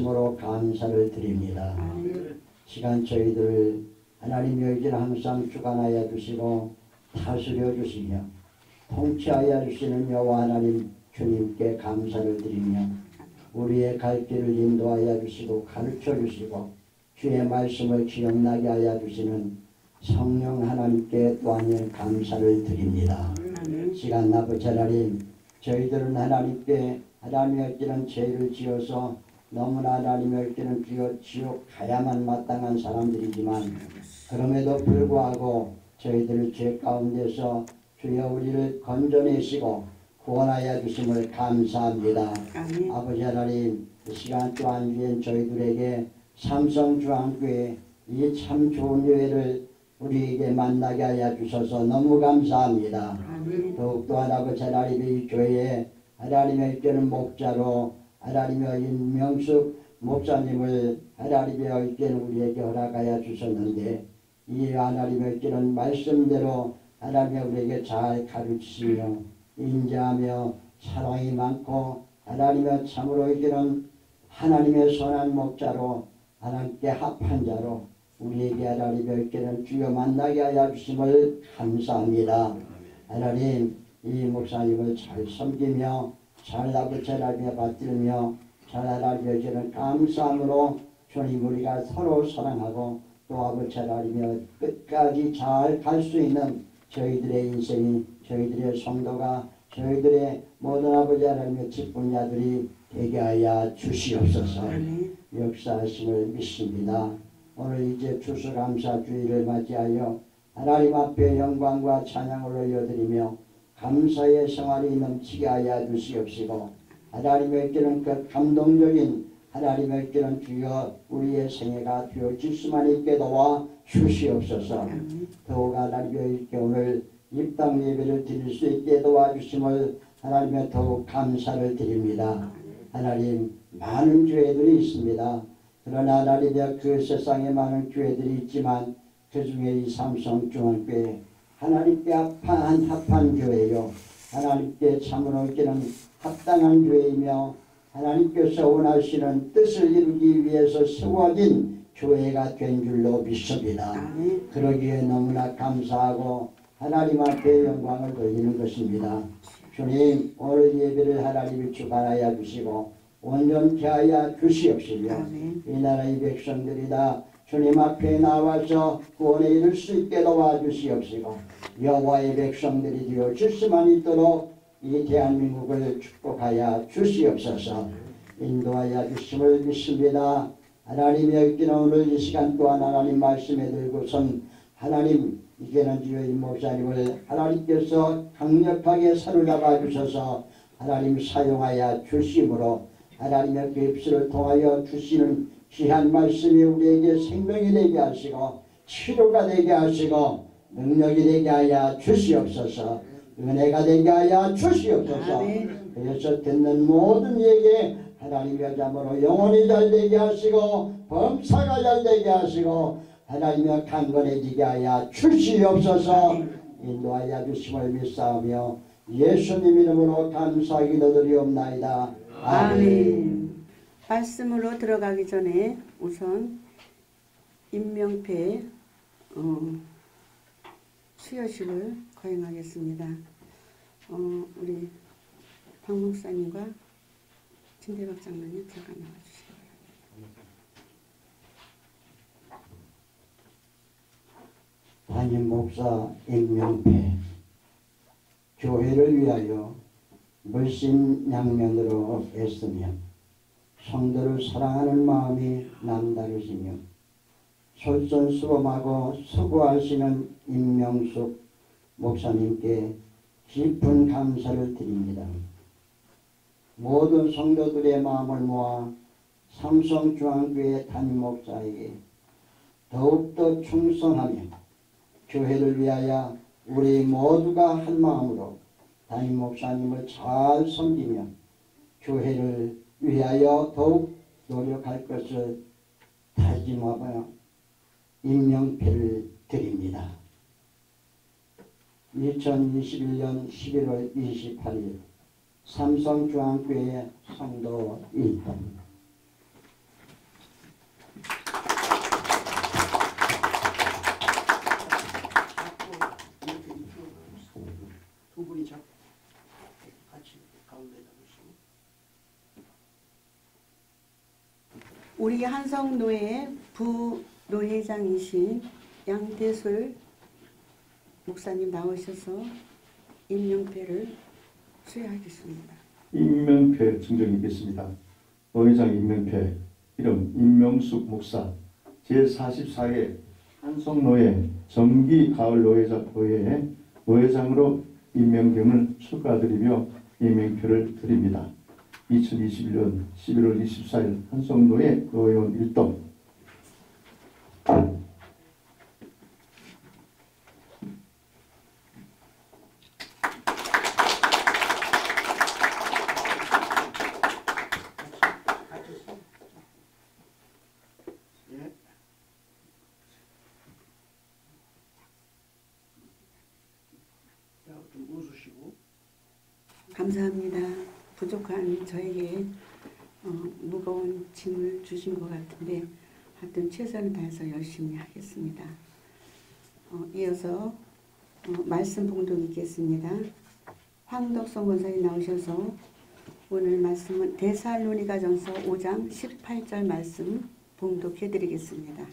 진심으로 감사를 드립니다. 시간 저희들 하나님의 의지를 항상 주관하여 주시고 다스려 주시며 통치하여 주시는 여호와 하나님 주님께 감사를 드리며 우리의 갈 길을 인도하여 주시고 가르쳐 주시고 주의 말씀을 기억나게 하여 주시는 성령 하나님께 또한 감사를 드립니다. 시간 아버지 하나님, 저희들은 하나님께 하나님의 길은 죄를 지어서 너무나 하나님의 길은 지옥 가야만 마땅한 사람들이지만 그럼에도 불구하고 저희들 죄 가운데서 주여 우리를 건져내시고 구원하여 주심을 감사합니다. 아버지 하나님, 이 시간 또한 위엔 저희들에게 삼성중앙교회 이 참 좋은 교회를 우리에게 만나게 하여 주셔서 너무 감사합니다. 더욱또 아버지 하나님 이 교회에 하나님의 이끄는 목자로 하나님의 임명숙 목사님을 하나님의 이끄는 우리에게 허락하여 주셨는데 이 하나님의 이끄는 말씀대로 하나님의 우리에게 잘 가르치시며 인자하며 사랑이 많고 하나님의 참으로 이끄는 하나님의 선한 목자로 하나님께 합한 자로 우리에게 하나님의 이끄는 주여 만나게 하여 주심을 감사합니다. 하나님 이 목사님을 잘 섬기며 잘 아버지 하나님의 받들며 잘 하나님의 이끄는 감사함으로 주님 우리가 서로 사랑하고 또 아버지 하나님의 끝까지 잘 갈 수 있는 저희들의 인생이 저희들의 성도가 저희들의 모든 아버지 하나님의 직분자들이 되게 하여 주시옵소서. 역사하심을 믿습니다. 오늘 이제 추수감사주의를 맞이하여 하나님 앞에 영광과 찬양을 올려드리며 감사의 생활이 넘치게 하여 주시옵시고 하나님의 길은 그 감동적인 하나님의 길은 주여 우리의 생애가 되어질 수만 있게 도와 주시옵소서. 더욱 하나님의 오늘 입당 예배를 드릴 수 있게 도와주심을 하나님의 더욱 감사를 드립니다. 하나님 많은 교회들이 있습니다. 그러나 하나님의 그 세상에 많은 교회들이 있지만 그 중에 이 삼성중앙교회 하나님께 합한 교회요 하나님께 참으로 이끄는 합당한 교회이며 하나님께서 원하시는 뜻을 이루기 위해서 세워진 교회가 된 줄로 믿습니다. 그러기에 너무나 감사하고 하나님 앞에 영광을 돌리는 것입니다. 주님 오늘 예배를 하나님이 주관하여 주시고 온전케 하여 주시옵시며 이 나라의 백성들이 다 주님 앞에 나와서 구원에 이를 수 있게 도와주시옵시고 여호와의 백성들이 되어질 수만 있도록 이 대한민국을 축복하여 주시옵소서. 인도하여 주심을 믿습니다. 하나님의 이끄는 오늘 이 시간 또한 하나님 말씀에 들고선 하나님 이제는 주의 목사님을 하나님께서 강력하게 사로잡아 주셔서 하나님 사용하여 주심으로 하나님의 그 입술을 통하여 주시는 귀한 말씀이 우리에게 생명이 되게 하시고 치료가 되게 하시고 능력이 되게 하여 주시옵소서. 은혜가 되게 하여 주시옵소서. 그래서 듣는 모든 이에게 하나님의 잠으로 영혼이 잘 되게 하시고 범사가 잘 되게 하시고 하나님의 강건해지게 하여 주시옵소서. 인도하여 주심을 믿사오며 예수님 이름으로 감사하기 드리옵나이다. 아멘. 말씀으로 들어가기 전에 우선 임명패 수여식을 거행하겠습니다. 우리 박 목사님과 진대박 장로님 잠깐 나와주시기 바랍니다. 담임 목사 임명패 교회를 위하여 물심양면으로 애쓰며 성도를 사랑하는 마음이 남다르시며 솔선수범하고 수고하시는 임명숙 목사님께 깊은 감사를 드립니다. 모든 성도들의 마음을 모아 삼성중앙교회 담임 목사에게 더욱더 충성하며 교회를 위하여 우리 모두가 한 마음으로 담임 목사님을 잘 섬기며 교회를 위하여 더욱 노력할 것을 다짐하며 임명패를 드립니다. 2021년 11월 28일 삼성중앙교회 성도 1동 우리 한성노회 부노회장이신 양대술 목사님 나오셔서 임명패를 수여하겠습니다. 임명패 증정이겠습니다. 노회장 임명패 이름 임명숙 목사 제44회 한성노회 정기 가을 노회회 노회장으로 임명됨을 축하드리며 임명표를 드립니다. 2021년 11월 24일 한성노회 노회원 1동 좀 웃으시고. 감사합니다. 부족한 저에게 무거운 짐을 주신 것 같은데 하여튼 최선을 다해서 열심히 하겠습니다. 이어서 말씀 봉독 있겠습니다. 황덕성 권사님 나오셔서 오늘 말씀은 데살로니가전서 5장 18절 말씀 봉독해 드리겠습니다.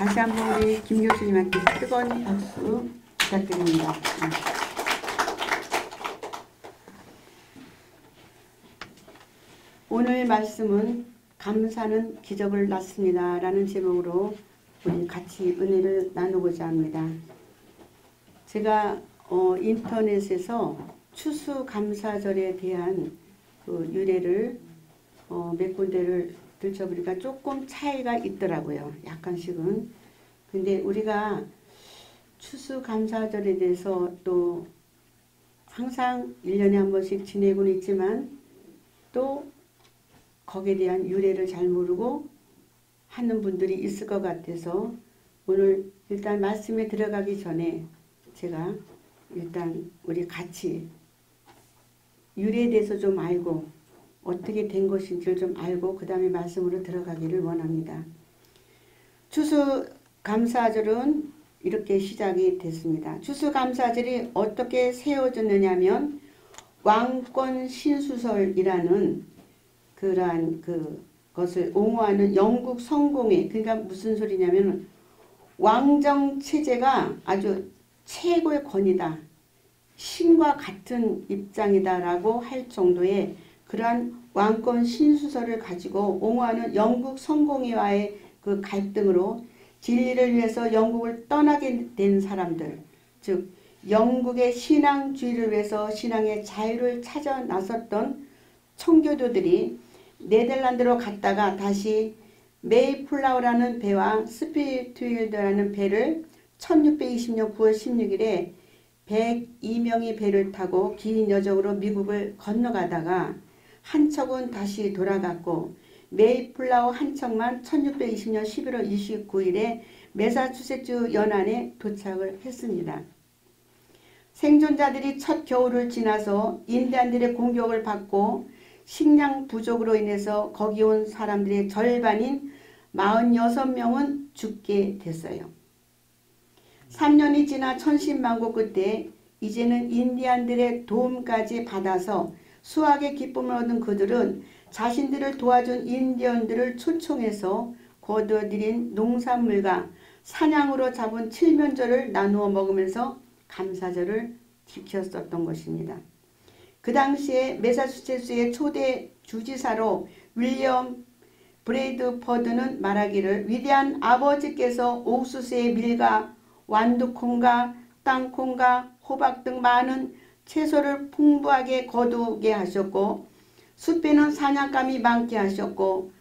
다시 한번 우리 김 교수님한테 뜨거운 박수 부탁드립니다. 오늘 말씀은 감사는 기적을 낳습니다 라는 제목으로 우리 같이 은혜를 나누고자 합니다. 제가 인터넷에서 추수감사절에 대한 그 유래를 몇 군데를 들춰보니까 조금 차이가 있더라고요. 약간씩은. 근데 우리가 추수감사절에 대해서 또 항상 1년에 한 번씩 지내고는 있지만 또 거기에 대한 유래를 잘 모르고 하는 분들이 있을 것 같아서 오늘 일단 말씀에 들어가기 전에 제가 일단 우리 같이 유래에 대해서 좀 알고 어떻게 된 것인지를 좀 알고 그 다음에 말씀으로 들어가기를 원합니다. 추수감사절은 이렇게 시작이 됐습니다. 추수감사절이 어떻게 세워졌느냐 하면 왕권 신수설이라는 그러한 그것을 옹호하는 영국 성공회, 그러니까 무슨 소리냐면 왕정 체제가 아주 최고의 권위다, 신과 같은 입장이다라고 할 정도의 그러한 왕권 신수설을 가지고 옹호하는 영국 성공회와의 그 갈등으로 진리를 위해서 영국을 떠나게 된 사람들, 즉 영국의 신앙주의를 위해서 신앙의 자유를 찾아 나섰던 청교도들이 네덜란드로 갔다가 다시 메이플라워라는 배와 스피리트윌드라는 배를 1620년 9월 16일에 102명의 배를 타고 긴 여정으로 미국을 건너가다가 한 척은 다시 돌아갔고 메이플라워 한 척만 1620년 11월 29일에 매사추세츠 연안에 도착을 했습니다. 생존자들이 첫 겨울을 지나서 인디안들의 공격을 받고 식량 부족으로 인해서 거기 온 사람들의 절반인 46명은 죽게 됐어요. 3년이 지나 천신만고 끝에 이제는 인디안들의 도움까지 받아서 수확의 기쁨을 얻은 그들은 자신들을 도와준 인디언들을 초청해서 거둬들인 농산물과 사냥으로 잡은 칠면조를 나누어 먹으면서 감사절을 지켰었던 것입니다. 그 당시에 매사추세츠의 초대 주지사로 윌리엄 브레이드퍼드는 말하기를 위대한 아버지께서 옥수수의 밀과 완두콩과 땅콩과 호박 등 많은 채소를 풍부하게 거두게 하셨고 숲에는 사냥감이 많게 하셨고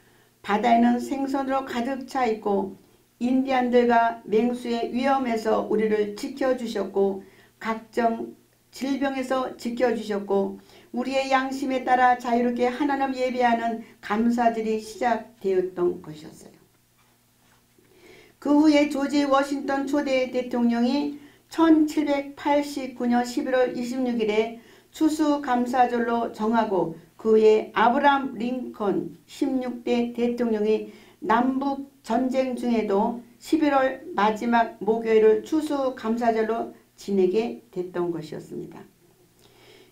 바다에는 생선으로 가득 차 있고 인디안들과 맹수의 위험에서 우리를 지켜주셨고 각종 질병에서 지켜주셨고 우리의 양심에 따라 자유롭게 하나님 예배하는 감사절이 시작되었던 것이었어요. 그 후에 조지 워싱턴 초대 대통령이 1789년 11월 26일에 추수감사절로 정하고 그 후에 아브라함 링컨 16대 대통령이 남북 전쟁 중에도 11월 마지막 목요일을 추수감사절로 지내게 됐던 것이었습니다.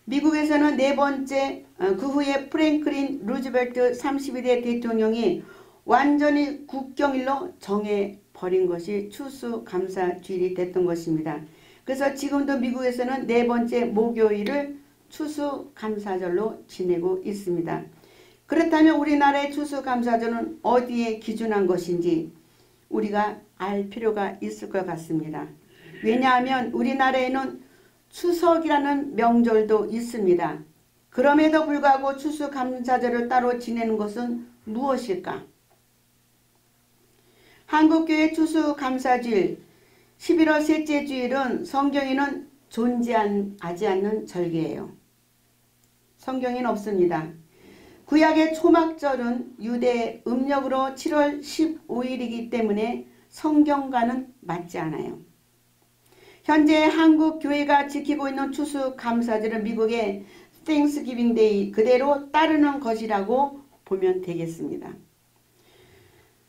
미국에서는 네 번째 그 후에 프랭클린 루즈벨트 32대 대통령이 완전히 국경일로 정해버린 것이 추수감사주일이 됐던 것입니다. 그래서 지금도 미국에서는 네 번째 목요일을 추수감사절로 지내고 있습니다. 그렇다면 우리나라의 추수감사절은 어디에 기준한 것인지 우리가 알 필요가 있을 것 같습니다. 왜냐하면 우리나라에는 추석이라는 명절도 있습니다. 그럼에도 불구하고 추수감사절을 따로 지내는 것은 무엇일까? 한국교회 추수감사주일 11월 셋째 주일은 성경에는 존재하지 않는 절기예요. 성경에는 없습니다. 구약의 초막절은 유대 음력으로 7월 15일이기 때문에 성경과는 맞지 않아요. 현재 한국 교회가 지키고 있는 추수감사절은 미국의 땡스기빙 데이 그대로 따르는 것이라고 보면 되겠습니다.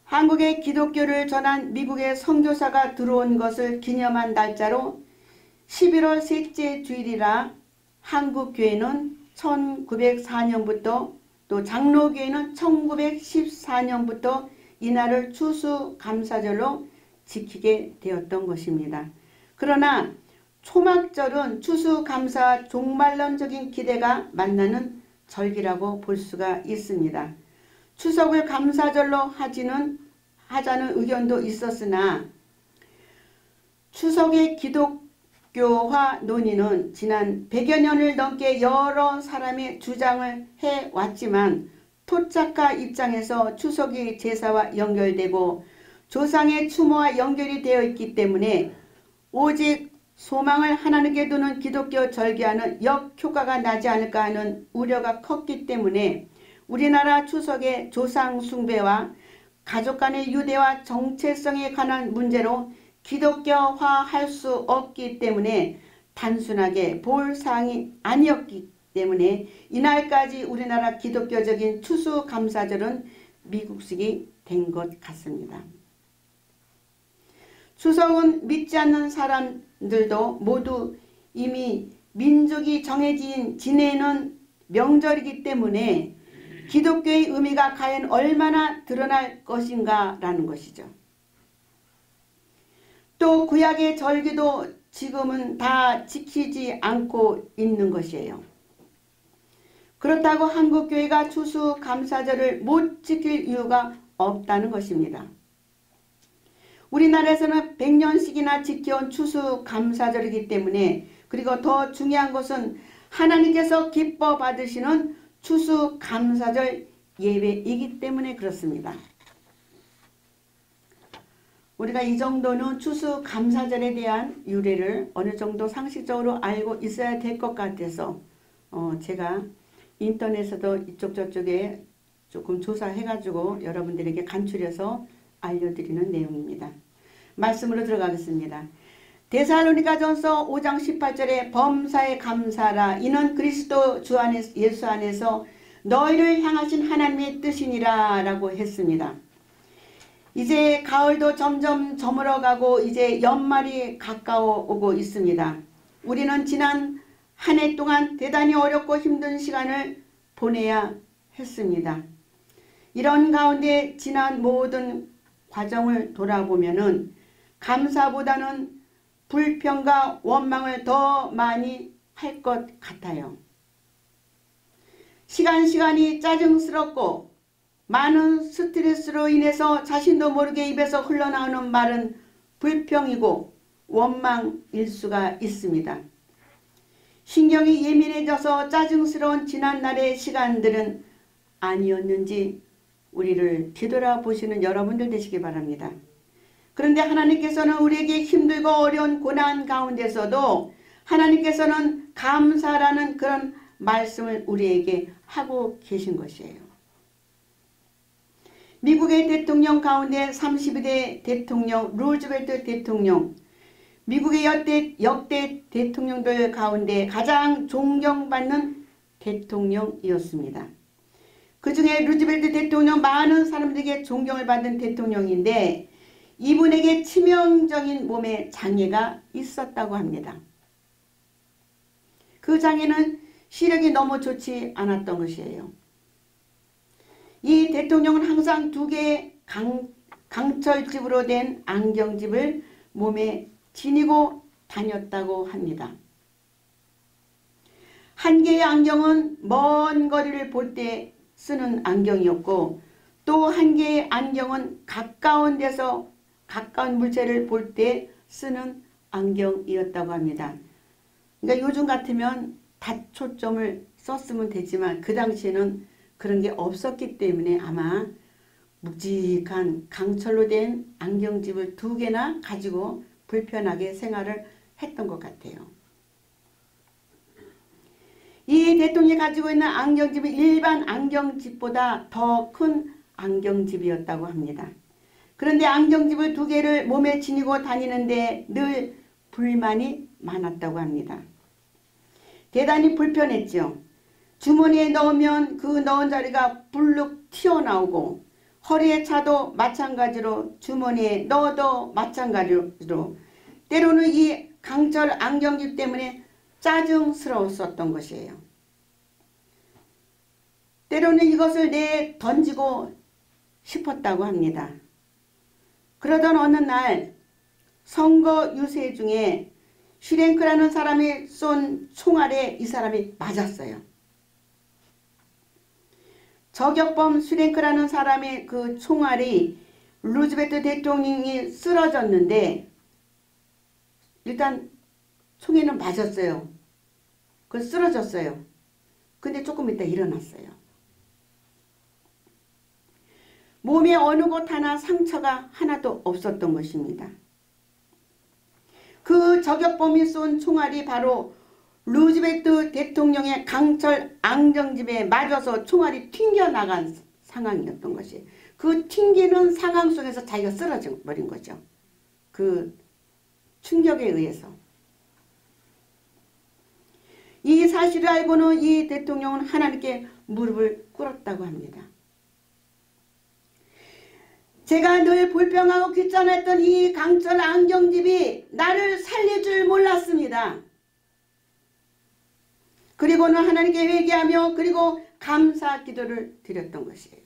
한국의 기독교를 전한 미국의 선교사가 들어온 것을 기념한 날짜로 11월 셋째 주일이라 한국교회는 1904년부터 또 장로교회는 1914년부터 이날을 추수감사절로 지키게 되었던 것입니다. 그러나 초막절은 추수감사와 종말론적인 기대가 만나는 절기라고 볼 수가 있습니다. 추석을 감사절로 하자는 의견도 있었으나 추석의 기독교화 논의는 지난 100여 년을 넘게 여러 사람의 주장을 해왔지만 토착화 입장에서 추석이 제사와 연결되고 조상의 추모와 연결이 되어 있기 때문에 오직 소망을 하나님께 두는 기독교 절기와는 역효과가 나지 않을까 하는 우려가 컸기 때문에 우리나라 추석의 조상 숭배와 가족 간의 유대와 정체성에 관한 문제로 기독교화할 수 없기 때문에 단순하게 볼 사항이 아니었기 때문에 이날까지 우리나라 기독교적인 추수감사절은 미국식이 된 것 같습니다. 추석은 믿지 않는 사람들도 모두 이미 민족이 지내는 명절이기 때문에 기독교의 의미가 과연 얼마나 드러날 것인가 라는 것이죠. 또 구약의 절기도 지금은 다 지키지 않고 있는 것이에요. 그렇다고 한국교회가 추수감사절을 못 지킬 이유가 없다는 것입니다. 우리나라에서는 100년씩이나 지켜온 추수감사절이기 때문에 그리고 더 중요한 것은 하나님께서 기뻐 받으시는 추수감사절 예배이기 때문에 그렇습니다. 우리가 이 정도는 추수감사절에 대한 유래를 어느 정도 상식적으로 알고 있어야 될 것 같아서 제가 인터넷에도 이쪽 저쪽에 조금 조사해가지고 여러분들에게 간추려서 알려드리는 내용입니다. 말씀으로 들어가겠습니다. 데살로니가전서 5장 18절에 범사에 감사하라. 이는 그리스도 주 안에 예수 안에서 너희를 향하신 하나님의 뜻이니라 라고 했습니다. 이제 가을도 점점 저물어가고 이제 연말이 가까워 오고 있습니다. 우리는 지난 한 해 동안 대단히 어렵고 힘든 시간을 보내야 했습니다. 이런 가운데 지난 모든 과정을 돌아보면은 감사보다는 불평과 원망을 더 많이 할 것 같아요. 시간이 짜증스럽고 많은 스트레스로 인해서 자신도 모르게 입에서 흘러나오는 말은 불평이고 원망일 수가 있습니다. 신경이 예민해져서 짜증스러운 지난날의 시간들은 아니었는지 우리를 뒤돌아보시는 여러분들 되시기 바랍니다. 그런데 하나님께서는 우리에게 힘들고 어려운 고난 가운데서도 하나님께서는 감사라는 그런 말씀을 우리에게 하고 계신 것이에요. 미국의 대통령 가운데 32대 대통령 루즈벨트 대통령, 미국의 역대 대통령들 가운데 가장 존경받는 대통령이었습니다. 그 중에 루즈벨트 대통령 많은 사람들에게 존경을 받는 대통령인데 이분에게 치명적인 몸에 장애가 있었다고 합니다. 그 장애는 시력이 너무 좋지 않았던 것이에요. 이 대통령은 항상 2개의 강철집으로 된 안경집을 몸에 지니고 다녔다고 합니다. 한 개의 안경은 먼 거리를 볼 때 쓰는 안경이었고 또 한 개의 안경은 가까운 데서 가까운 물체를 볼 때 쓰는 안경이었다고 합니다. 그러니까 요즘 같으면 닷초점을 썼으면 되지만 그 당시에는 그런 게 없었기 때문에 아마 묵직한 강철로 된 안경집을 2개나 가지고 불편하게 생활을 했던 것 같아요. 이 대통령이 가지고 있는 안경집은 일반 안경집보다 더 큰 안경집이었다고 합니다. 그런데 안경집을 2개를 몸에 지니고 다니는데 늘 불만이 많았다고 합니다. 대단히 불편했죠. 주머니에 넣으면 그 넣은 자리가 불룩 튀어나오고 허리에 차도 마찬가지로 주머니에 넣어도 마찬가지로 때로는 이 강철 안경집 때문에 짜증스러웠었던 것이에요. 때로는 이것을 내 던지고 싶었다고 합니다. 그러던 어느 날 선거 유세 중에 슈랭크라는 사람이 쏜 총알에 이 사람이 맞았어요. 저격범 슈랭크라는 사람의 그 총알이 루즈벨트 대통령이 쓰러졌는데 일단 총에는 맞았어요. 그 쓰러졌어요. 근데 조금 있다 일어났어요. 몸에 어느 곳 하나 상처가 하나도 없었던 것입니다. 그 저격범이 쏜 총알이 바로 루즈벨트 대통령의 강철 앙정집에 맞아서 총알이 튕겨나간 상황이었던 것이, 그 튕기는 상황 속에서 자기가 쓰러져 버린 거죠. 그 충격에 의해서. 이 사실을 알고는 이 대통령은 하나님께 무릎을 꿇었다고 합니다. 제가 늘 불평하고 귀찮았던 이 강철 안경집이 나를 살릴 줄 몰랐습니다. 그리고는 하나님께 회개하며 그리고 감사 기도를 드렸던 것이에요.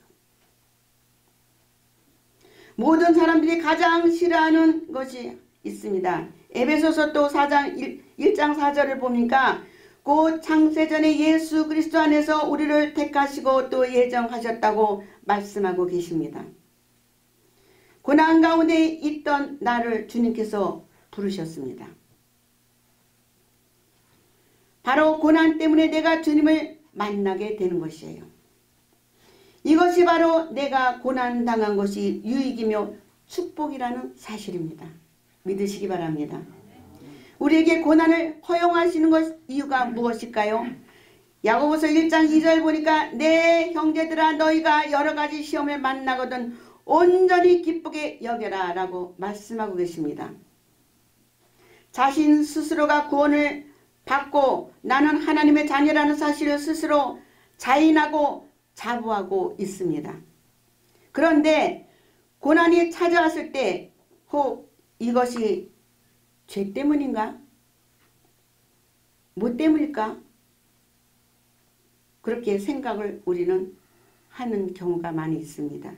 모든 사람들이 가장 싫어하는 것이 있습니다. 에베소서 또 4장 1장 4절을 보니까 곧 창세전에 예수 그리스도 안에서 우리를 택하시고 또 예정하셨다고 말씀하고 계십니다. 고난 가운데 있던 나를 주님께서 부르셨습니다. 바로 고난 때문에 내가 주님을 만나게 되는 것이에요. 이것이 바로 내가 고난당한 것이 유익이며 축복이라는 사실입니다. 믿으시기 바랍니다. 우리에게 고난을 허용하시는 것 이유가 무엇일까요? 야고보서 1장 2절 보니까 내 형제들아 너희가 여러가지 시험을 만나거든 온전히 기쁘게 여겨라 라고 말씀하고 계십니다. 자신 스스로가 구원을 받고 나는 하나님의 자녀라는 사실을 스스로 자인하고 자부하고 있습니다. 그런데 고난이 찾아왔을 때 혹 이것이 죄 때문인가? 뭐 때문일까? 그렇게 생각을 우리는 하는 경우가 많이 있습니다.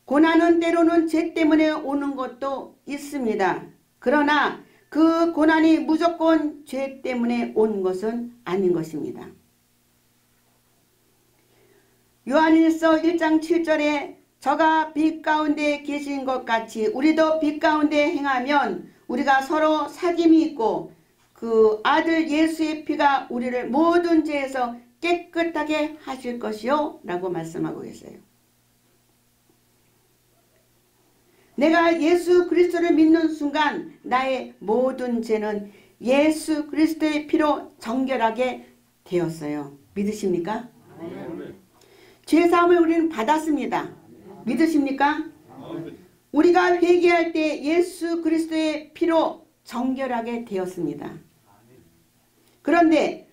고난은 때로는 죄 때문에 오는 것도 있습니다. 그러나 그 고난이 무조건 죄 때문에 온 것은 아닌 것입니다. 요한일서 1장 7절에 저가 빛 가운데 계신 것 같이 우리도 빛 가운데 행하면 우리가 서로 사귐이 있고 그 아들 예수의 피가 우리를 모든 죄에서 깨끗하게 하실 것이요 라고 말씀하고 계세요. 내가 예수 그리스도를 믿는 순간 나의 모든 죄는 예수 그리스도의 피로 정결하게 되었어요. 믿으십니까? 죄사함을 우리는 받았습니다. 믿으십니까? 우리가 회개할 때 예수 그리스도의 피로 정결하게 되었습니다. 그런데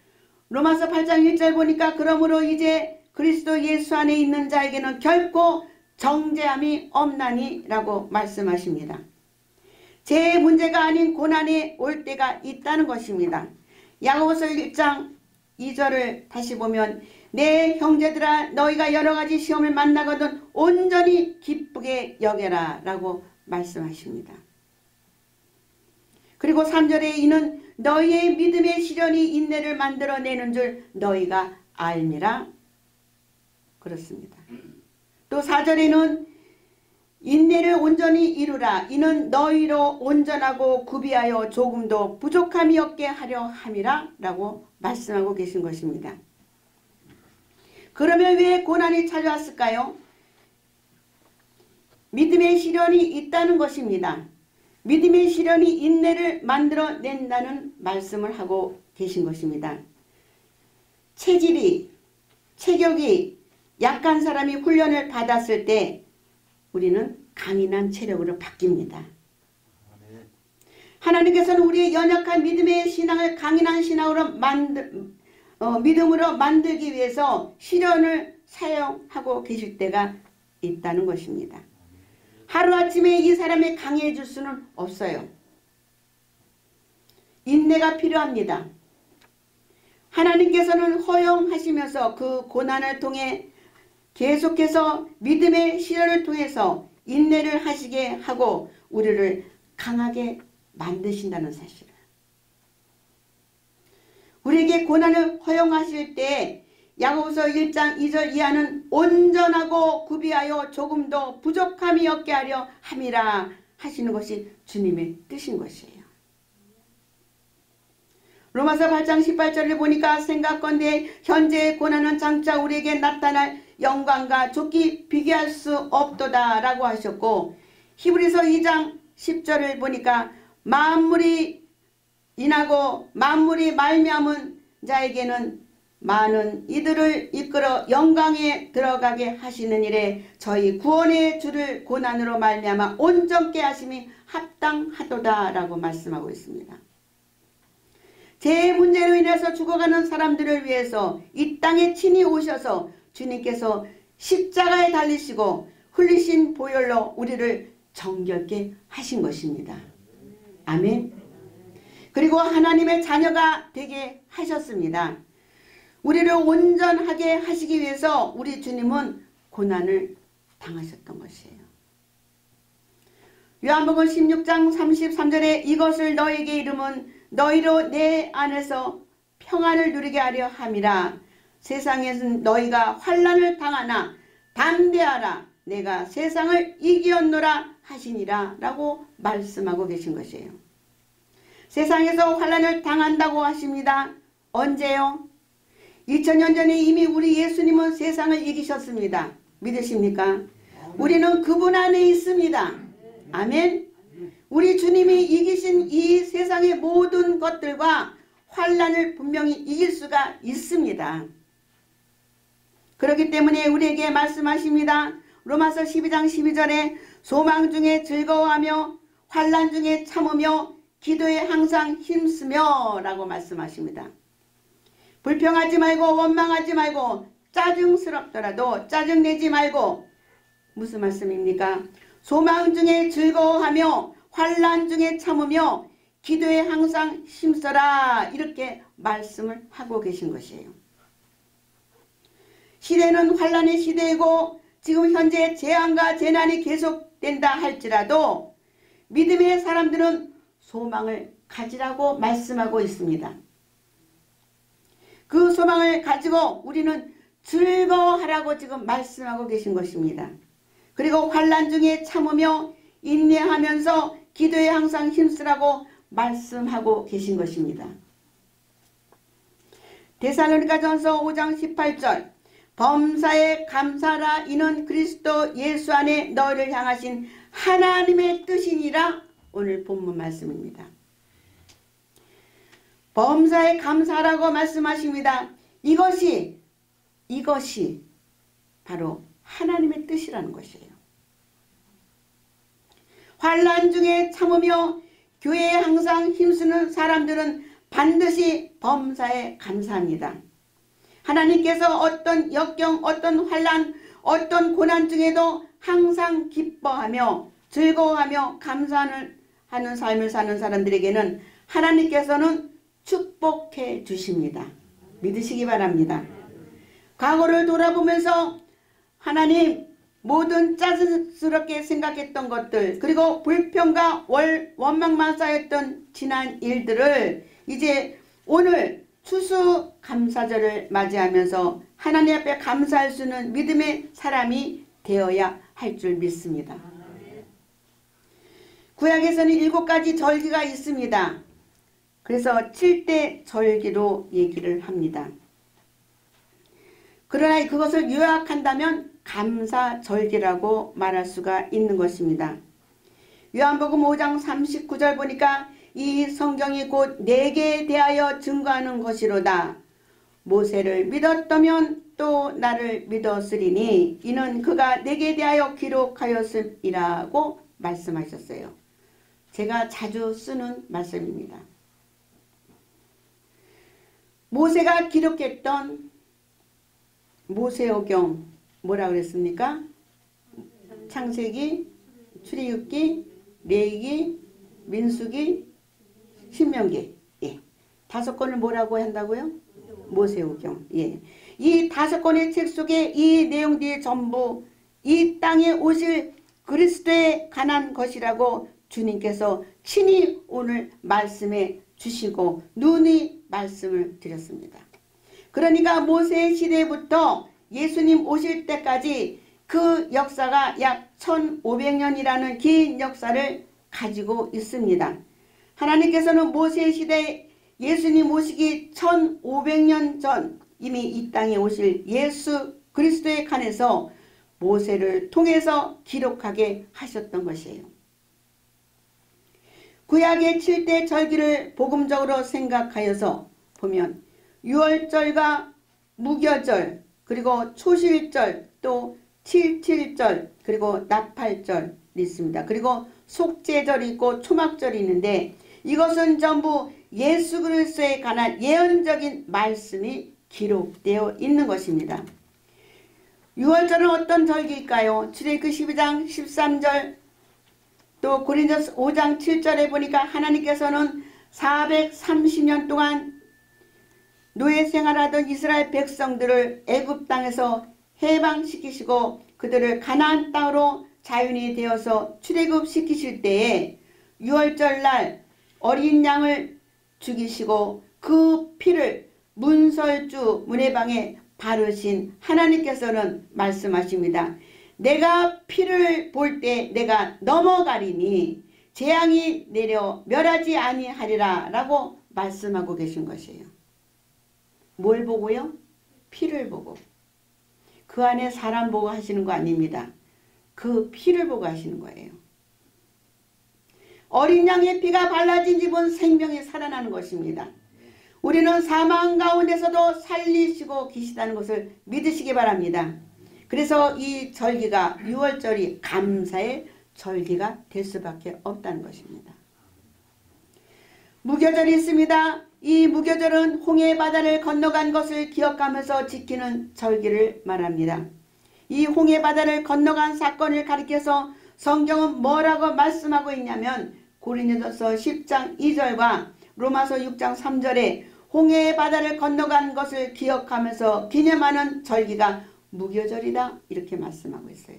로마서 8장 1절 보니까 그러므로 이제 그리스도 예수 안에 있는 자에게는 결코 정죄함이 없나니 라고 말씀하십니다. 제 문제가 아닌 고난이 올 때가 있다는 것입니다. 야고보서 1장 2절을 다시 보면 내 형제들아 너희가 여러가지 시험을 만나거든 온전히 기쁘게 여겨라 라고 말씀하십니다. 그리고 3절에 이는 너희의 믿음의 시련이 인내를 만들어내는 줄 너희가 알미라 그렇습니다. 또 4절에는 인내를 온전히 이루라 이는 너희로 온전하고 구비하여 조금도 부족함이 없게 하려 함이라 라고 말씀하고 계신 것입니다. 그러면 왜 고난이 찾아왔을까요? 믿음의 시련이 있다는 것입니다. 믿음의 시련이 인내를 만들어낸다는 말씀을 하고 계신 것입니다. 체격이 약한 사람이 훈련을 받았을 때 우리는 강인한 체력으로 바뀝니다. 하나님께서는 우리의 연약한 믿음의 신앙을 강인한 신앙으로 믿음으로 만들기 위해서 시련을 사용하고 계실 때가 있다는 것입니다. 하루아침에 이 사람이 강해질 수는 없어요. 인내가 필요합니다. 하나님께서는 허용하시면서 그 고난을 통해 계속해서 믿음의 시련을 통해서 인내를 하시게 하고 우리를 강하게 만드신다는 사실을. 우리에게 고난을 허용하실 때 야고보서 1장 2절 이하는 온전하고 구비하여 조금도 부족함이 없게 하려 함이라 하시는 것이 주님의 뜻인 것이에요. 로마서 8장 18절을 보니까 생각건대 현재의 고난은 장차 우리에게 나타날 영광과 좋게 비교할 수 없도다 라고 하셨고, 히브리서 2장 10절을 보니까 만물이 인하고 만물이 말미암은 자에게는 많은 이들을 이끌어 영광에 들어가게 하시는 일에 저희 구원의 주를 고난으로 말미암아 온전케 하심이 합당하도다 라고 말씀하고 있습니다. 제 문제로 인해서 죽어가는 사람들을 위해서 이 땅에 친히 오셔서 주님께서 십자가에 달리시고 흘리신 보혈로 우리를 정결케 하신 것입니다. 아멘. 그리고 하나님의 자녀가 되게 하셨습니다. 우리를 온전하게 하시기 위해서 우리 주님은 고난을 당하셨던 것이에요. 요한복음 16장 33절에 이것을 너에게 이름은 너희로 내 안에서 평안을 누리게 하려 함이라. 세상에는 너희가 환난을 당하나 담대하라 내가 세상을 이기었노라 하시니라 라고 말씀하고 계신 것이에요. 세상에서 환난을 당한다고 하십니다. 언제요? 2000년 전에 이미 우리 예수님은 세상을 이기셨습니다. 믿으십니까? 우리는 그분 안에 있습니다. 아멘. 우리 주님이 이기신 이 세상의 모든 것들과 환난을 분명히 이길 수가 있습니다. 그렇기 때문에 우리에게 말씀하십니다. 로마서 12장 12절에 소망 중에 즐거워하며 환난 중에 참으며 기도에 항상 힘쓰며 라고 말씀하십니다. 불평하지 말고 원망하지 말고 짜증스럽더라도 짜증내지 말고, 무슨 말씀입니까? 소망 중에 즐거워하며 환난 중에 참으며 기도에 항상 힘써라 이렇게 말씀을 하고 계신 것이에요. 시대는 환난의 시대이고 지금 현재 재앙과 재난이 계속된다 할지라도 믿음의 사람들은 소망을 가지라고 말씀하고 있습니다. 그 소망을 가지고 우리는 즐거워하라고 지금 말씀하고 계신 것입니다. 그리고 환난 중에 참으며 인내하면서 기도에 항상 힘쓰라고 말씀하고 계신 것입니다. 데살로니가전서 5장 18절 범사에 감사라 이는 그리스도 예수 안에 너희를 향하신 하나님의 뜻이니라 오늘 본문 말씀입니다. 범사에 감사라고 말씀하십니다. 이것이 바로 하나님의 뜻이라는 것이에요. 환난 중에 참으며 교회에 항상 힘쓰는 사람들은 반드시 범사에 감사합니다. 하나님께서 어떤 역경, 어떤 환난, 어떤 고난 중에도 항상 기뻐하며 즐거워하며 감사하는 삶을 사는 사람들에게는 하나님께서는 축복해 주십니다. 믿으시기 바랍니다. 과거를 돌아보면서 하나님 모든 짜증스럽게 생각했던 것들 그리고 불평과 원망만 쌓였던 지난 일들을 이제 오늘 추수감사절을 맞이하면서 하나님 앞에 감사할 수 있는 믿음의 사람이 되어야 할 줄 믿습니다. 구약에서는 7가지 절기가 있습니다. 그래서 7대 절기로 얘기를 합니다. 그러나 그것을 요약한다면 감사절기라고 말할 수가 있는 것입니다. 요한복음 5장 39절 보니까 이 성경이 곧 내게 대하여 증거하는 것이로다. 모세를 믿었다면 또 나를 믿었으리니 이는 그가 내게 대하여 기록하였음이라고 말씀하셨어요. 제가 자주 쓰는 말씀입니다. 모세가 기록했던 모세오경 뭐라 그랬습니까? 창세기, 출애굽기, 레위기, 민수기, 신명기. 예. 5권을 뭐라고 한다고요? 모세오경. 예. 이 5권의 책 속에 이 내용들이 전부 이 땅에 오실 그리스도에 관한 것이라고 주님께서 친히 오늘 말씀해 주시고 눈이 말씀을 드렸습니다. 그러니까 모세 시대부터 예수님 오실 때까지 그 역사가 약 1500년이라는 긴 역사를 가지고 있습니다. 하나님께서는 모세 시대 예수님 오시기 1500년 전 이미 이 땅에 오실 예수 그리스도에 관해서 모세를 통해서 기록하게 하셨던 것이에요. 구약의 7대 절기를 복음적으로 생각하여서 보면 유월절과 무교절 그리고 초실절 또 77절 그리고 나팔절이 있습니다. 그리고 속죄절이 있고 초막절이 있는데 이것은 전부 예수 그리스도에 관한 예언적인 말씀이 기록되어 있는 것입니다. 유월절은 어떤 절기일까요? 출애굽기 12장 13절 또 고린도서 5장 7절에 보니까 하나님께서는 430년 동안 노예 생활하던 이스라엘 백성들을 애굽 땅에서 해방시키시고 그들을 가나안 땅으로 자유인이 되어서 출애굽시키실 때에 유월절날 어린 양을 죽이시고 그 피를 문설주 문회방에 바르신 하나님께서는 말씀하십니다. 내가 피를 볼 때 내가 넘어가리니 재앙이 내려 멸하지 아니하리라 라고 말씀하고 계신 것이에요. 뭘 보고요? 피를 보고. 그 안에 사람 보고 하시는 거 아닙니다. 그 피를 보고 하시는 거예요. 어린 양의 피가 발라진 집은 생명이 살아나는 것입니다. 우리는 사망 가운데서도 살리시고 계시다는 것을 믿으시기 바랍니다. 그래서 이 절기가 유월절이 감사의 절기가 될 수밖에 없다는 것입니다. 무교절이 있습니다. 이 무교절은 홍해 바다를 건너간 것을 기억하면서 지키는 절기를 말합니다. 이 홍해 바다를 건너간 사건을 가리켜서 성경은 뭐라고 말씀하고 있냐면 고린도서 10장 2절과 로마서 6장 3절에 홍해 바다를 건너간 것을 기억하면서 기념하는 절기가 무교절이다 이렇게 말씀하고 있어요.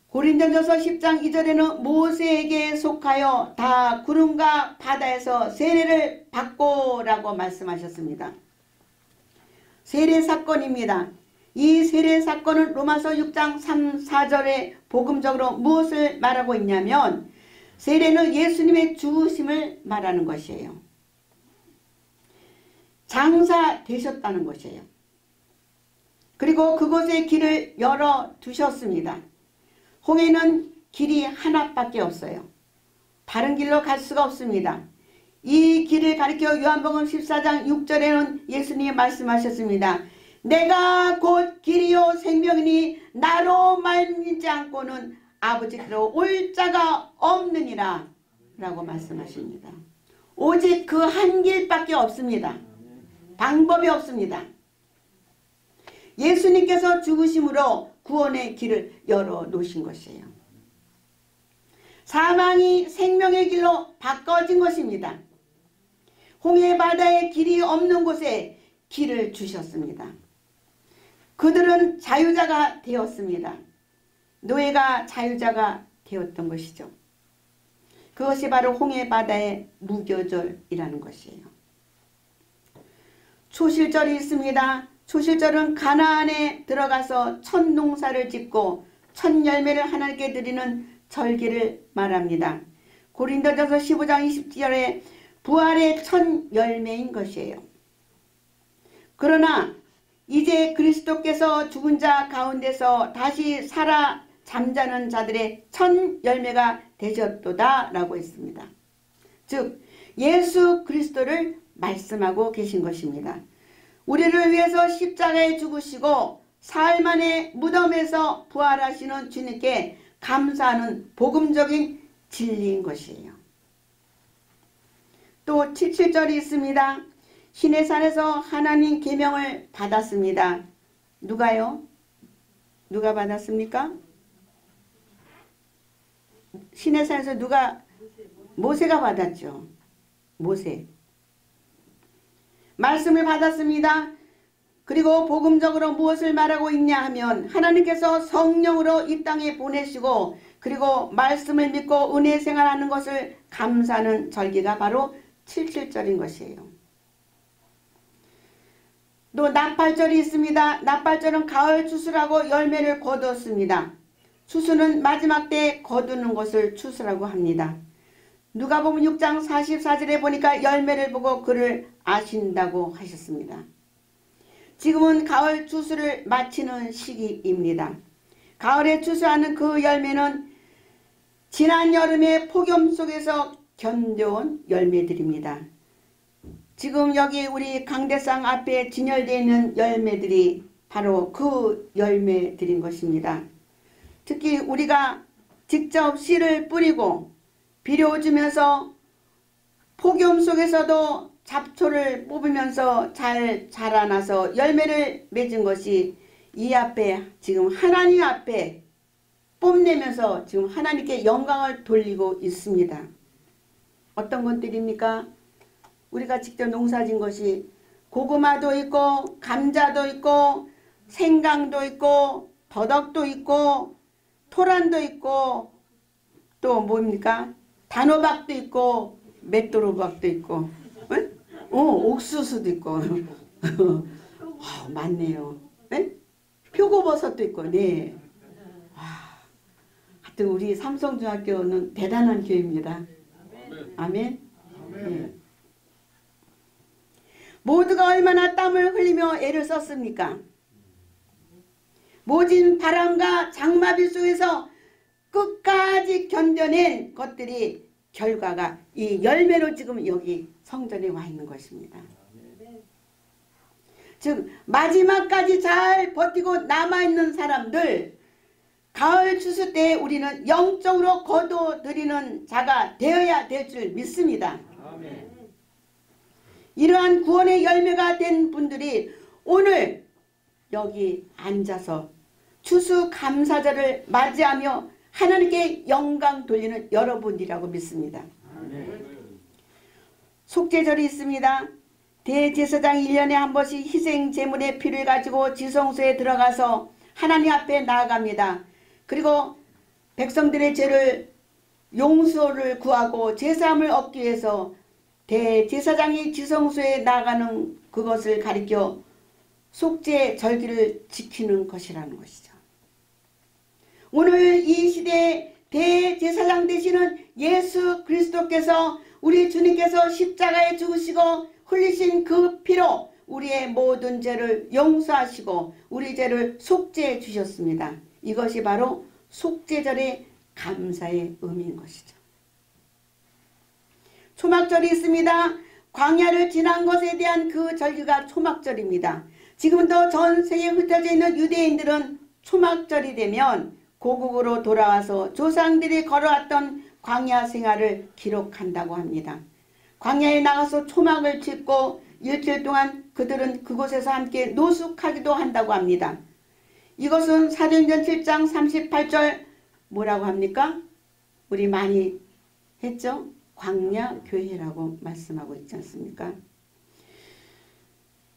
고린도전서 10장 2절에는 모세에게 속하여 다 구름과 바다에서 세례를 받고 라고 말씀하셨습니다. 세례 사건입니다. 이 세례 사건은 로마서 6장 3, 4절에 복음적으로 무엇을 말하고 있냐면 세례는 예수님의 죽으심을 말하는 것이에요. 장사되셨다는 것이에요. 그리고 그곳에 길을 열어두셨습니다. 홍해는 길이 하나밖에 없어요. 다른 길로 갈 수가 없습니다. 이 길을 가리켜 요한복음 14장 6절에는 예수님이 말씀하셨습니다. 내가 곧 길이요 생명이니 나로 말미지 않고는 아버지께로 올 자가 없느니라 라고 말씀하십니다. 오직 그 한 길밖에 없습니다. 방법이 없습니다. 예수님께서 죽으심으로 구원의 길을 열어놓으신 것이에요. 사망이 생명의 길로 바꿔진 것입니다. 홍해 바다에 길이 없는 곳에 길을 주셨습니다. 그들은 자유자가 되었습니다. 노예가 자유자가 되었던 것이죠. 그것이 바로 홍해 바다의 무교절이라는 것이에요. 초실절이 있습니다. 초실절은 가나안에 들어가서 첫 농사를 짓고 첫 열매를 하나님께 드리는 절기를 말합니다. 고린도전서 15장 20절에 부활의 첫 열매인 것이에요. 그러나 이제 그리스도께서 죽은 자 가운데서 다시 살아 잠자는 자들의 첫 열매가 되셨도다 라고 했습니다. 즉 예수 그리스도를 말씀하고 계신 것입니다. 우리를 위해서 십자가에 죽으시고 사흘 만에 무덤에서 부활하시는 주님께 감사하는 복음적인 진리인 것이에요. 또 77절이 있습니다. 시내산에서 하나님 계명을 받았습니다. 누가요? 누가 받았습니까? 시내산에서 누가? 모세가 받았죠. 모세. 말씀을 받았습니다. 그리고 복음적으로 무엇을 말하고 있냐 하면 하나님께서 성령으로 이 땅에 보내시고 그리고 말씀을 믿고 은혜 생활하는 것을 감사하는 절기가 바로 칠칠절인 것이에요. 또 나팔절이 있습니다. 나팔절은 가을 추수라고 열매를 거두었습니다. 추수는 마지막 때에 거두는 것을 추수라고 합니다. 누가복음 6장 44절에 보니까 열매를 보고 그를 아신다고 하셨습니다. 지금은 가을 추수를 마치는 시기입니다. 가을에 추수하는 그 열매는 지난 여름의 폭염 속에서 견뎌온 열매들입니다. 지금 여기 우리 강대상 앞에 진열되어 있는 열매들이 바로 그 열매들인 것입니다. 특히 우리가 직접 씨를 뿌리고 비료주면서 폭염 속에서도 잡초를 뽑으면서 잘 자라나서 열매를 맺은 것이 이 앞에 지금 하나님 앞에 뽐내면서 지금 하나님께 영광을 돌리고 있습니다. 어떤 것들입니까? 우리가 직접 농사진 것이 고구마도 있고 감자도 있고 생강도 있고 더덕도 있고 토란도 있고 또 뭡니까? 단호박도 있고 맷도로박도 있고 응? 옥수수도 있고 많네요. 네? 표고버섯도 있고 네. 하여튼 우리 삼성중학교는 대단한 교회입니다. 아멘. 네. 모두가 얼마나 땀을 흘리며 애를 썼습니까? 모진 바람과 장마비 속에서 끝까지 견뎌낸 것들이 결과가 이 열매로 지금 여기 성전에 와 있는 것입니다. 즉 마지막까지 잘 버티고 남아있는 사람들, 가을 추수 때 우리는 영적으로 거둬들이는 자가 되어야 될 줄 믿습니다. 이러한 구원의 열매가 된 분들이 오늘 여기 앉아서 추수감사절을 맞이하며 하나님께 영광 돌리는 여러분이라고 믿습니다. 속죄절이 있습니다. 대제사장이 1년에 한 번씩 희생 제물의 피를 가지고 지성소에 들어가서 하나님 앞에 나아갑니다. 그리고 백성들의 죄를 용서를 구하고 제사함을 얻기 위해서 대제사장이 지성소에 나가는 그것을 가리켜 속죄 절기를 지키는 것이라는 것이죠. 오늘 이 시대에 대제사장 되시는 예수 그리스도께서 우리 주님께서 십자가에 죽으시고 흘리신 그 피로 우리의 모든 죄를 용서하시고 우리 죄를 속죄해 주셨습니다. 이것이 바로 속죄절의 감사의 의미인 것이죠. 초막절이 있습니다. 광야를 지난 것에 대한 그 절기가 초막절입니다. 지금도 전 세계에 흩어져 있는 유대인들은 초막절이 되면 고국으로 돌아와서 조상들이 걸어왔던 광야 생활을 기록한다고 합니다. 광야에 나가서 초막을 짓고 일주일 동안 그들은 그곳에서 함께 노숙하기도 한다고 합니다. 이것은 사도행전 7장 38절 뭐라고 합니까? 우리 많이 했죠? 광야교회라고 말씀하고 있지 않습니까?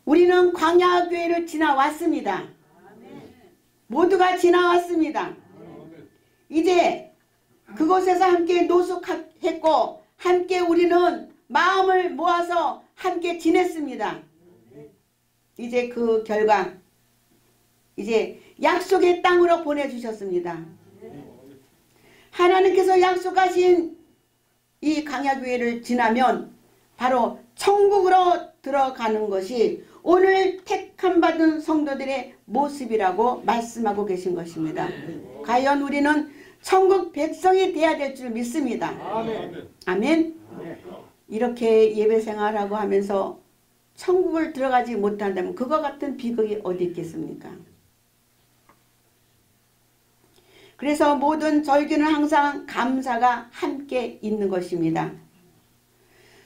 우리는 광야교회를 지나왔습니다. 모두가 지나왔습니다. 이제 그곳에서 함께 노숙했고 함께 우리는 마음을 모아서 함께 지냈습니다. 이제 그 결과 이제 약속의 땅으로 보내주셨습니다. 하나님께서 약속하신 이 광야교회를 지나면 바로 천국으로 들어가는 것이 오늘 택함 받은 성도들의 모습이라고 말씀하고 계신 것입니다. 과연 우리는 천국 백성이 되어야 될 줄 믿습니다. 아멘. 이렇게 예배 생활하고 하면서 천국을 들어가지 못한다면 그와 같은 비극이 어디 있겠습니까? 그래서 모든 절기는 항상 감사가 함께 있는 것입니다.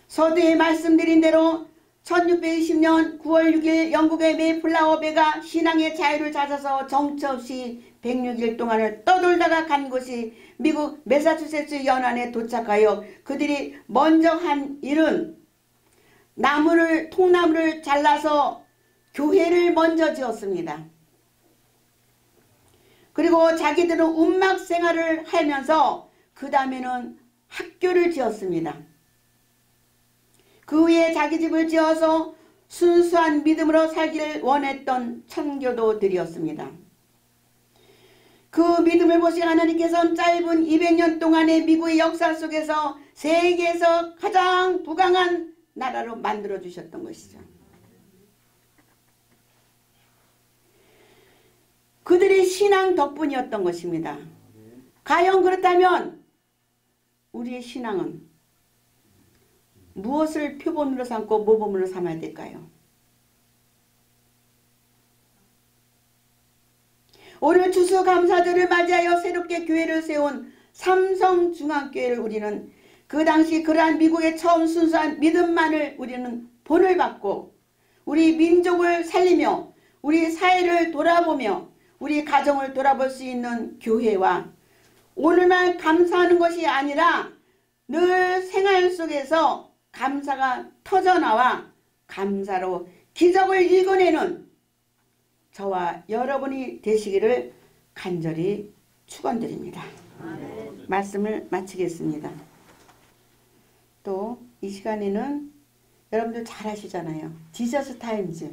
서두에 말씀드린 대로 1620년 9월 6일 영국의 메이플라워 배가 신앙의 자유를 찾아서 정처 없이 106일 동안을 떠돌다가 간 곳이 미국 매사추세츠 연안에 도착하여 그들이 먼저 한 일은 통나무를 잘라서 교회를 먼저 지었습니다. 그리고 자기들은 운막 생활을 하면서 그 다음에는 학교를 지었습니다. 그 후에 자기 집을 지어서 순수한 믿음으로 살기를 원했던 청교도들이었습니다. 그 믿음을 보신 하나님께서는 짧은 200년 동안의 미국의 역사 속에서 세계에서 가장 부강한 나라로 만들어 주셨던 것이죠. 그들의 신앙 덕분이었던 것입니다. 과연 그렇다면 우리의 신앙은 무엇을 표본으로 삼고 모범으로 삼아야 될까요? 오늘 추수감사절을 맞이하여 새롭게 교회를 세운 삼성중앙교회를 우리는 그 당시 그러한 미국의 처음 순수한 믿음만을 우리는 본을 받고 우리 민족을 살리며 우리 사회를 돌아보며 우리 가정을 돌아볼 수 있는 교회와 오늘만 감사하는 것이 아니라 늘 생활 속에서 감사가 터져나와 감사로 기적을 일궈내는 저와 여러분이 되시기를 간절히 축원드립니다. 말씀을 마치겠습니다. 또 이 시간에는 여러분들 잘 아시잖아요. 지저스 타임즈.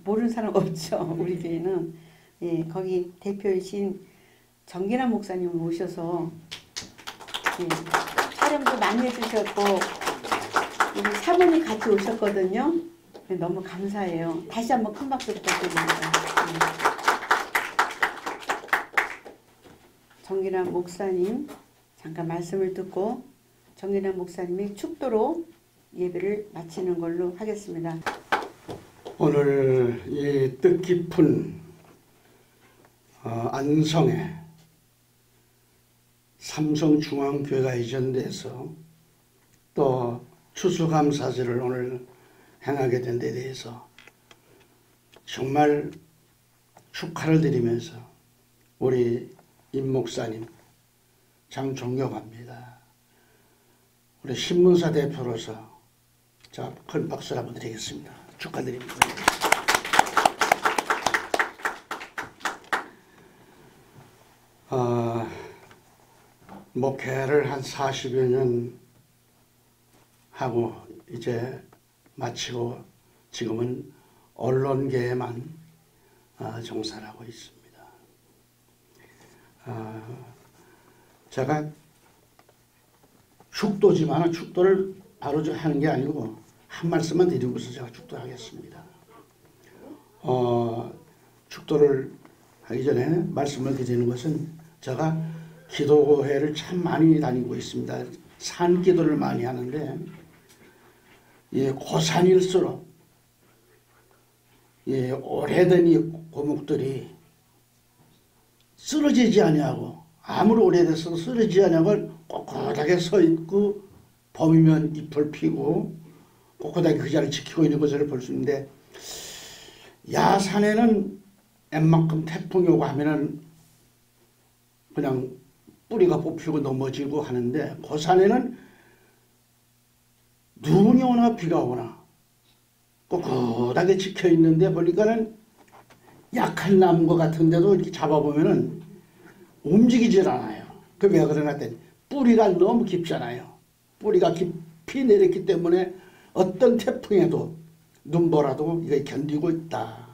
모르는 사람 없죠. 우리 교회는. 예, 거기 대표이신 정기남 목사님을 모셔서 촬영도 많이 해주셨고 우리 사모님 같이 오셨거든요. 너무 감사해요. 다시 한번 큰 박수 부탁드립니다. 정기남 목사님 잠깐 말씀을 듣고 정기남 목사님의 축도로 예배를 마치는 걸로 하겠습니다. 오늘 이 뜻깊은 안성에 삼성중앙교회가 이전돼서 또 추수감사절을 오늘 행하게 된 데 대해서 정말 축하를 드리면서 우리 임 목사님 참 존경합니다. 우리 신문사 대표로서 자, 큰 박수를 한번 드리겠습니다. 축하드립니다. 목회를 한 40여 년 하고 이제 마치고 지금은 언론계에만 종사를 하고 있습니다. 제가 축도지만 축도를 바로 하는 게 아니고 한 말씀만 드리고서 제가 축도하겠습니다. 축도를 하기 전에 말씀을 드리는 것은 제가 기도회를 참 많이 다니고 있습니다. 산기도를 많이 하는데 고산일수록 오래된 이 고목들이 쓰러지지 아니하고 아무리 오래됐어도 쓰러지지 아니하고 꼿꼿하게 서 있고 봄이면 잎을 피고 꼿꼿하게 그 자리를 지키고 있는 것을 볼 수 있는데 야산에는 웬만큼 태풍이 오고 하면은 그냥 뿌리가 뽑히고 넘어지고 하는데 고산에는 눈이 오나 비가 오나 꼿꼿하게 지켜 있는데 보니까는 약한 나무가 같은데도 이렇게 잡아보면은 움직이질 않아요. 그 왜 그러나 했더니 뿌리가 너무 깊잖아요. 뿌리가 깊이 내렸기 때문에 어떤 태풍에도 눈보라도 이거 견디고 있다.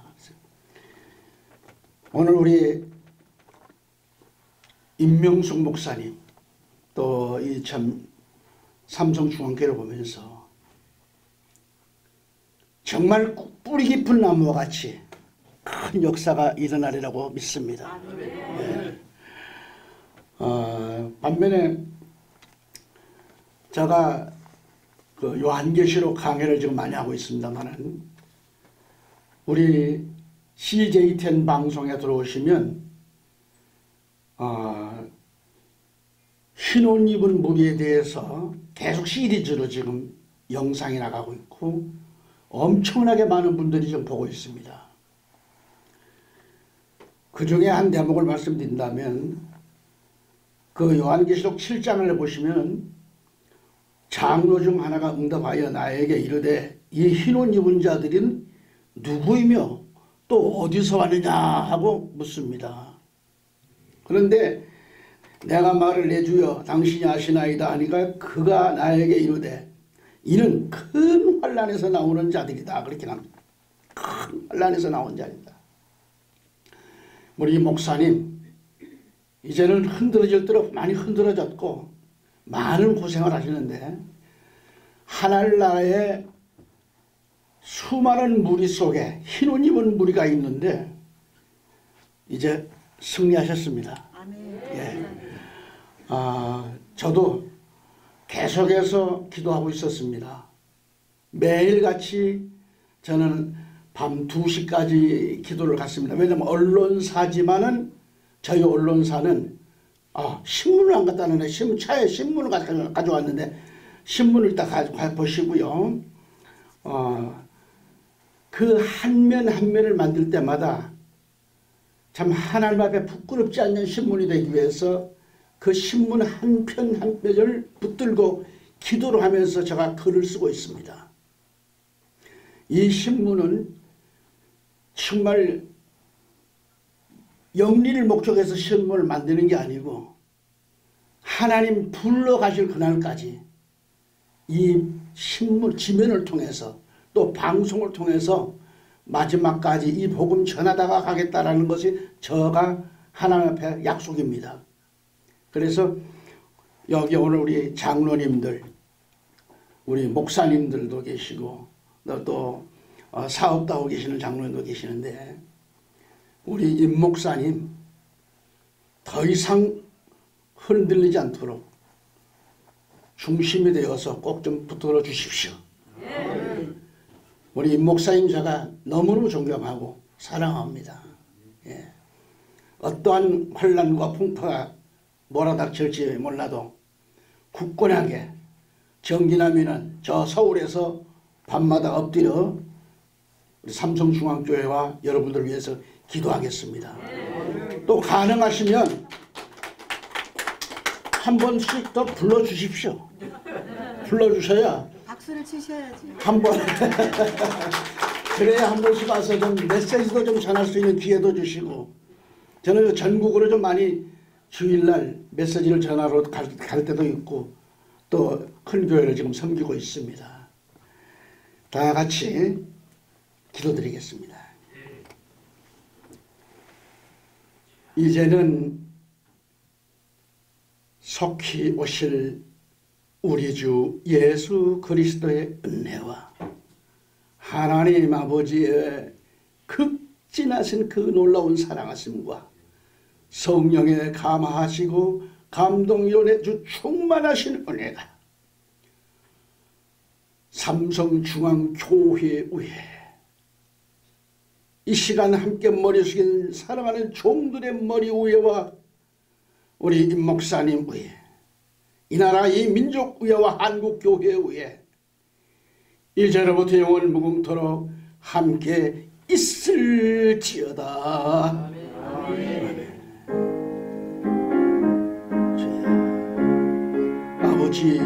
오늘 우리 임명숙 목사님 또 이 참 삼성중앙교회를 보면서 정말 뿌리 깊은 나무와 같이 큰 역사가 일어나리라고 믿습니다. 네. 반면에 제가 그 요한계시록 강해를 지금 많이 하고 있습니다만은 우리 CJ10 방송에 들어오시면 흰 옷 입은 무리에 대해서 계속 시리즈로 지금 영상이 나가고 있고 엄청나게 많은 분들이 지금 보고 있습니다. 그 중에 한 대목을 말씀드린다면 그 요한계시록 7장을 보시면 장로 중 하나가 응답하여 나에게 이르되 이 흰 옷 입은 자들은 누구이며 또 어디서 왔느냐 하고 묻습니다. 그런데 내가 말을 내주여 당신이 아시나이다 하니까 그가 나에게 이르되 이는 큰 환난에서 나오는 자들이다. 그렇게 합니다. 큰 환난에서 나온 자입니다. 우리 목사님 이제는 흔들어질 대로 많이 흔들어졌고 많은 고생을 하시는데 하늘나라에 수많은 무리 속에 흰 옷 입은 무리가 있는데 이제 승리하셨습니다. 예. 저도 계속해서 기도하고 있었습니다. 매일같이 저는 밤 2시까지 기도를 갔습니다. 왜냐하면 언론사지만은 저희 언론사는 신문을 안 갖다 놓네. 차에 신문을 가져왔는데 신문을 일단 보시고요. 그 한 면 한 면을 만들 때마다 참 하나님 앞에 부끄럽지 않는 신문이 되기 위해서 그 신문 한 편 한 편을 붙들고 기도를 하면서 제가 글을 쓰고 있습니다. 이 신문은 정말 영리를 목적해서 신문을 만드는 게 아니고 하나님 불러가실 그날까지 이 신문 지면을 통해서 또 방송을 통해서 마지막까지 이 복음 전하다가 가겠다라는 것이 저가 하나님 앞에 약속입니다. 그래서 여기 오늘 우리 장로님들, 우리 목사님들도 계시고 또 사업도 하고 계시는 장로님도 계시는데 우리 임 목사님 더 이상 흔들리지 않도록 중심이 되어서 꼭 좀 붙들어 주십시오. 우리 임 목사님 제가 너무너무 존경하고 사랑합니다. 예. 어떠한 환난과 풍파가 몰아닥칠지 몰라도 굳건하게 정기나면은 저 서울에서 밤마다 엎드려 우리 삼성중앙교회와 여러분들을 위해서 기도하겠습니다. 또 가능하시면 한 번씩 더 불러주십시오. 불러주셔야 박수를 치셔야지. 한 번 그래야 한 번씩 와서 좀 메시지도 좀 전할 수 있는 기회도 주시고 저는 전국으로 좀 많이 주일날 메시지를 전하러 갈 때도 있고 또 큰 교회를 지금 섬기고 있습니다. 다 같이 기도드리겠습니다. 이제는 속히 오실 우리 주 예수 그리스도의 은혜와 하나님 아버지의 극진하신 그 놀라운 사랑하심과 성령의 감화하시고 감동연의 주 충만하신 은혜가 삼성중앙교회 위에 이 시간 함께 머리 숙인 사랑하는 종들의 머리 위에와 우리 임 목사님 위에 이 나라 이 민족 위에와 한국교회 위에 이제로부터 영원 무궁토록 함께 있을지어다. 아멘. 아멘. 아버지